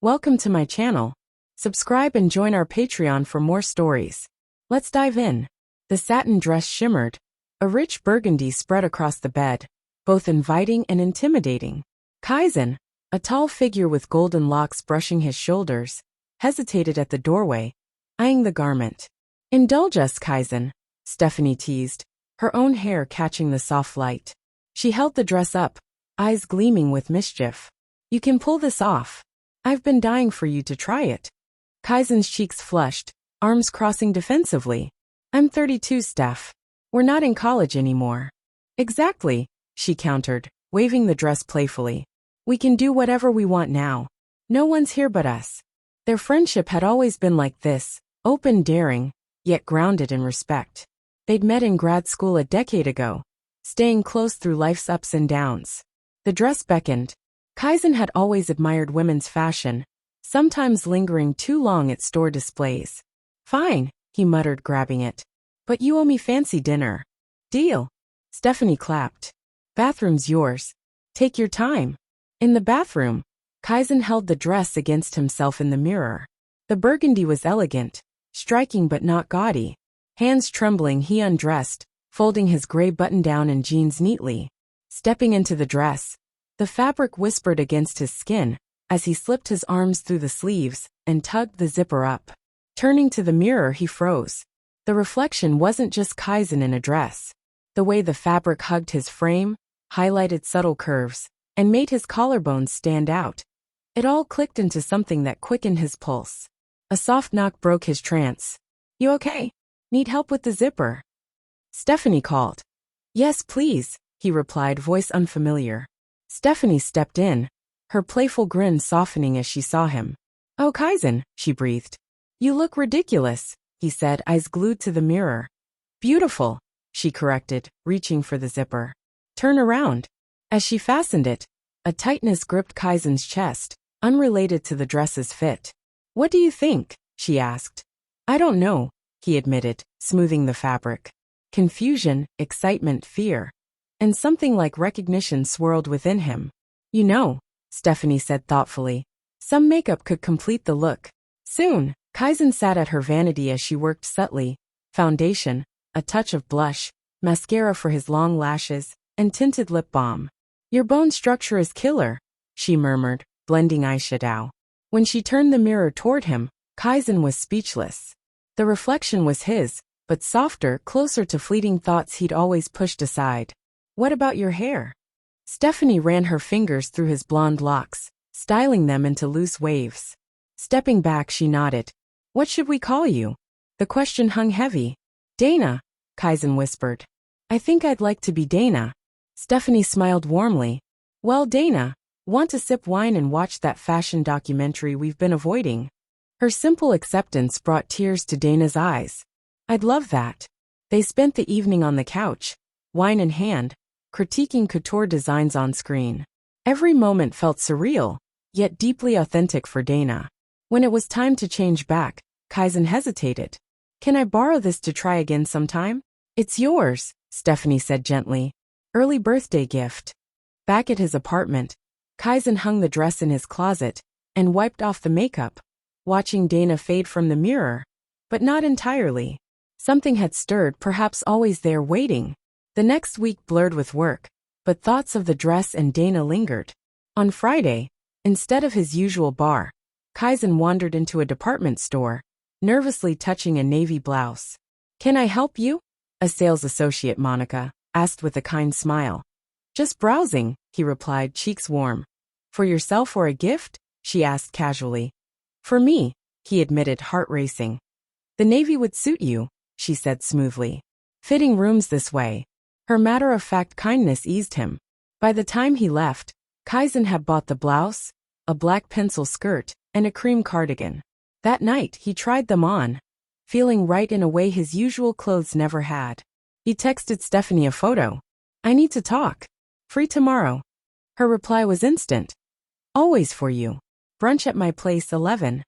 Welcome to my channel. Subscribe and join our Patreon for more stories. Let's dive in. The satin dress shimmered. A rich burgundy spread across the bed, both inviting and intimidating. Kaizen, a tall figure with golden locks brushing his shoulders, hesitated at the doorway, eyeing the garment. Indulge us, Kaizen, Stephanie teased, her own hair catching the soft light. She held the dress up, eyes gleaming with mischief. You can pull this off. I've been dying for you to try it. Kaizen's cheeks flushed, arms crossing defensively. I'm 32, Steph. We're not in college anymore. Exactly, she countered, waving the dress playfully. We can do whatever we want now. No one's here but us. Their friendship had always been like this, open, daring, yet grounded in respect. They'd met in grad school a decade ago, staying close through life's ups and downs. The dress beckoned. Kaizen had always admired women's fashion, sometimes lingering too long at store displays. Fine, he muttered, grabbing it. But you owe me fancy dinner. Deal. Stephanie clapped. Bathroom's yours. Take your time. In the bathroom, Kaizen held the dress against himself in the mirror. The burgundy was elegant, striking but not gaudy. Hands trembling, he undressed, folding his gray button-down and jeans neatly. Stepping into the dress, the fabric whispered against his skin as he slipped his arms through the sleeves and tugged the zipper up. Turning to the mirror, he froze. The reflection wasn't just Kaizen in a dress. The way the fabric hugged his frame, highlighted subtle curves, and made his collarbones stand out. It all clicked into something that quickened his pulse. A soft knock broke his trance. You okay? Need help with the zipper? Stephanie called. Yes, please, he replied, voice unfamiliar. Stephanie stepped in, her playful grin softening as she saw him. Oh, Kaizen, she breathed. You look ridiculous, he said, eyes glued to the mirror. Beautiful, she corrected, reaching for the zipper. Turn around. As she fastened it, a tightness gripped Kaizen's chest, unrelated to the dress's fit. What do you think? She asked. I don't know, he admitted, smoothing the fabric. Confusion, excitement, fear, and something like recognition swirled within him. You know, Stephanie said thoughtfully, some makeup could complete the look. Soon, Kaizen sat at her vanity as she worked subtly. Foundation, a touch of blush, mascara for his long lashes, and tinted lip balm. Your bone structure is killer, she murmured, blending eyeshadow. When she turned the mirror toward him, Kaizen was speechless. The reflection was his, but softer, closer to fleeting thoughts he'd always pushed aside. What about your hair? Stephanie ran her fingers through his blonde locks, styling them into loose waves. Stepping back, she nodded. What should we call you? The question hung heavy. Dana, Kaizen whispered. I think I'd like to be Dana. Stephanie smiled warmly. Well, Dana, want to sip wine and watch that fashion documentary we've been avoiding? Her simple acceptance brought tears to Dana's eyes. I'd love that. They spent the evening on the couch, wine in hand, critiquing couture designs on screen. Every moment felt surreal, yet deeply authentic for Dana. When it was time to change back, Kaizen hesitated. Can I borrow this to try again sometime? It's yours, Stephanie said gently. Early birthday gift. Back at his apartment, Kaizen hung the dress in his closet and wiped off the makeup, watching Dana fade from the mirror. But not entirely. Something had stirred, perhaps always there waiting. The next week blurred with work, but thoughts of the dress and Dana lingered. On Friday, instead of his usual bar, Kaizen wandered into a department store, nervously touching a navy blouse. Can I help you? A sales associate, Monica, asked with a kind smile. Just browsing, he replied, cheeks warm. For yourself or a gift? She asked casually. For me, he admitted, heart racing. The navy would suit you, she said smoothly. Fitting rooms this way. Her matter-of-fact kindness eased him. By the time he left, Kaizen had bought the blouse, a black pencil skirt, and a cream cardigan. That night, he tried them on, feeling right in a way his usual clothes never had. He texted Stephanie a photo. I need to talk. Free tomorrow. Her reply was instant. Always for you. Brunch at my place 11.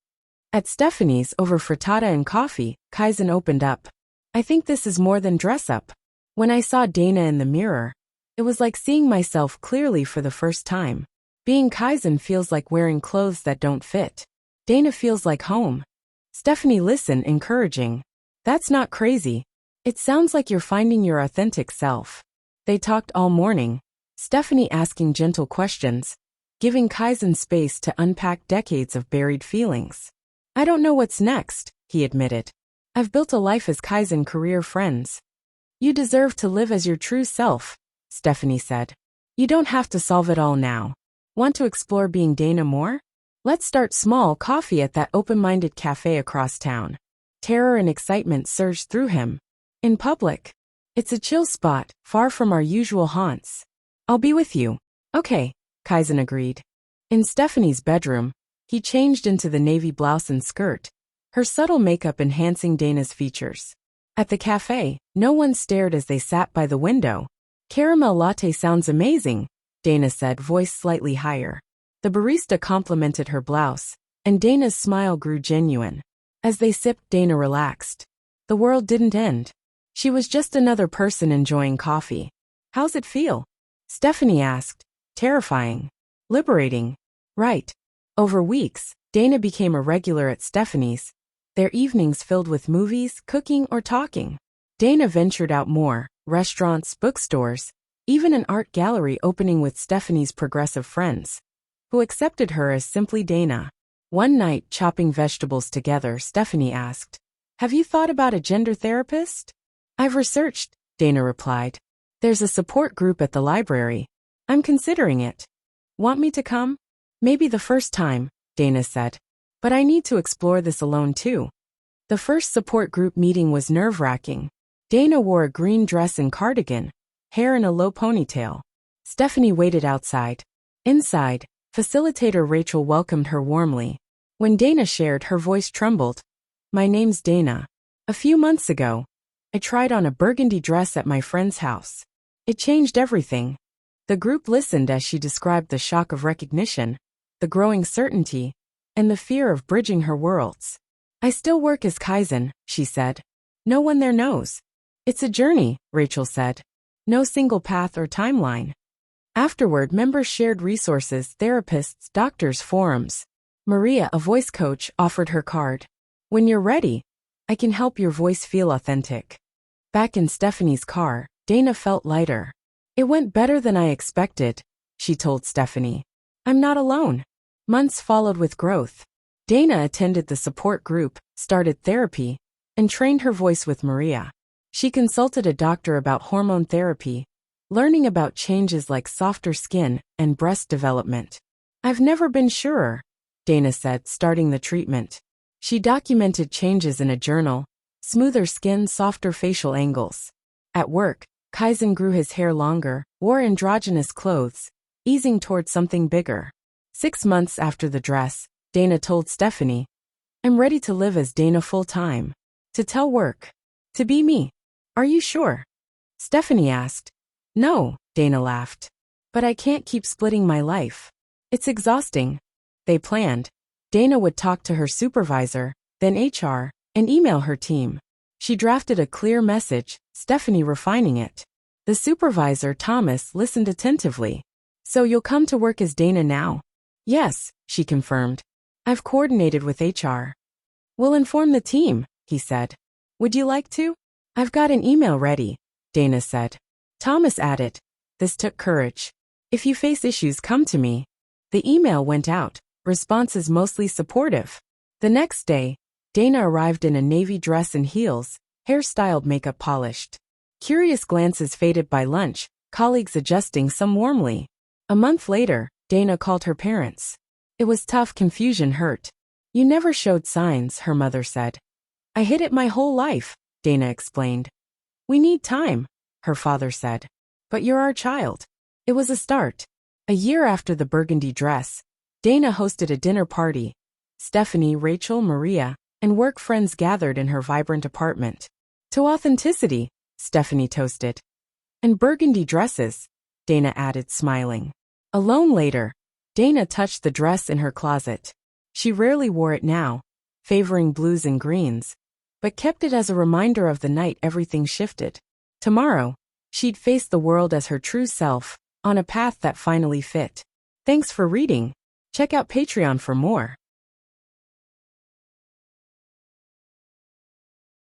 At Stephanie's over frittata and coffee, Kaizen opened up. I think this is more than dress-up. When I saw Dana in the mirror, it was like seeing myself clearly for the first time. Being Kaizen feels like wearing clothes that don't fit. Dana feels like home. Stephanie listened, encouraging. That's not crazy. It sounds like you're finding your authentic self. They talked all morning, Stephanie asking gentle questions, giving Kaizen space to unpack decades of buried feelings. I don't know what's next, he admitted. I've built a life as Kaizen career friends. You deserve to live as your true self, Stephanie said. You don't have to solve it all now. Want to explore being Dana more? Let's start small. Coffee at that open-minded cafe across town. Terror and excitement surged through him. In public. It's a chill spot, far from our usual haunts. I'll be with you. Okay, Kaizen agreed. In Stephanie's bedroom, he changed into the navy blouse and skirt, her subtle makeup enhancing Dana's features. At the cafe, no one stared as they sat by the window. Caramel latte sounds amazing, Dana said, voice slightly higher. The barista complimented her blouse, and Dana's smile grew genuine. As they sipped, Dana relaxed. The world didn't end. She was just another person enjoying coffee. How's it feel? Stephanie asked. Terrifying. Liberating. Right. Over weeks, Dana became a regular at Stephanie's, their evenings filled with movies, cooking, or talking. Dana ventured out more, restaurants, bookstores, even an art gallery opening with Stephanie's progressive friends, who accepted her as simply Dana. One night, chopping vegetables together, Stephanie asked, Have you thought about a gender therapist? I've researched, Dana replied. There's a support group at the library. I'm considering it. Want me to come? Maybe the first time, Dana said. But I need to explore this alone too. The first support group meeting was nerve-wracking. Dana wore a green dress and cardigan, hair in a low ponytail. Stephanie waited outside. Inside, facilitator Rachel welcomed her warmly. When Dana shared, her voice trembled. My name's Dana. A few months ago, I tried on a burgundy dress at my friend's house. It changed everything. The group listened as she described the shock of recognition, the growing certainty, and the fear of bridging her worlds. I still work as Kaizen, she said. No one there knows. It's a journey, Rachel said. No single path or timeline. Afterward, members shared resources, therapists, doctors, forums. Maria, a voice coach, offered her card. When you're ready, I can help your voice feel authentic. Back in Stephanie's car, Dana felt lighter. It went better than I expected, she told Stephanie. I'm not alone. Months followed with growth. Dana attended the support group, started therapy, and trained her voice with Maria. She consulted a doctor about hormone therapy, learning about changes like softer skin and breast development. I've never been surer, Dana said, starting the treatment. She documented changes in a journal, smoother skin, softer facial angles. At work, Kaizen grew his hair longer, wore androgynous clothes, easing toward something bigger. 6 months after the dress, Dana told Stephanie, I'm ready to live as Dana full-time. To tell work. To be me. Are you sure? Stephanie asked. No, Dana laughed. But I can't keep splitting my life. It's exhausting. They planned. Dana would talk to her supervisor, then HR, and email her team. She drafted a clear message, Stephanie refining it. The supervisor, Thomas, listened attentively. So you'll come to work as Dana now? Yes, she confirmed. I've coordinated with HR. We'll inform the team, he said. Would you like to? I've got an email ready, Dana said. Thomas added. This took courage. If you face issues, come to me. The email went out, responses mostly supportive. The next day, Dana arrived in a navy dress and heels, hair styled, makeup polished. Curious glances faded by lunch, colleagues adjusting, some warmly. A month later, Dana called her parents. It was tough, confusion hurt. You never showed signs, her mother said. I hid it my whole life, Dana explained. We need time, her father said. But you're our child. It was a start. A year after the burgundy dress, Dana hosted a dinner party. Stephanie, Rachel, Maria, and work friends gathered in her vibrant apartment. To authenticity, Stephanie toasted. And burgundy dresses, Dana added, smiling. Alone later, Dana touched the dress in her closet. She rarely wore it now, favoring blues and greens, but kept it as a reminder of the night everything shifted. Tomorrow, she'd face the world as her true self, on a path that finally fit. Thanks for reading. Check out Patreon for more.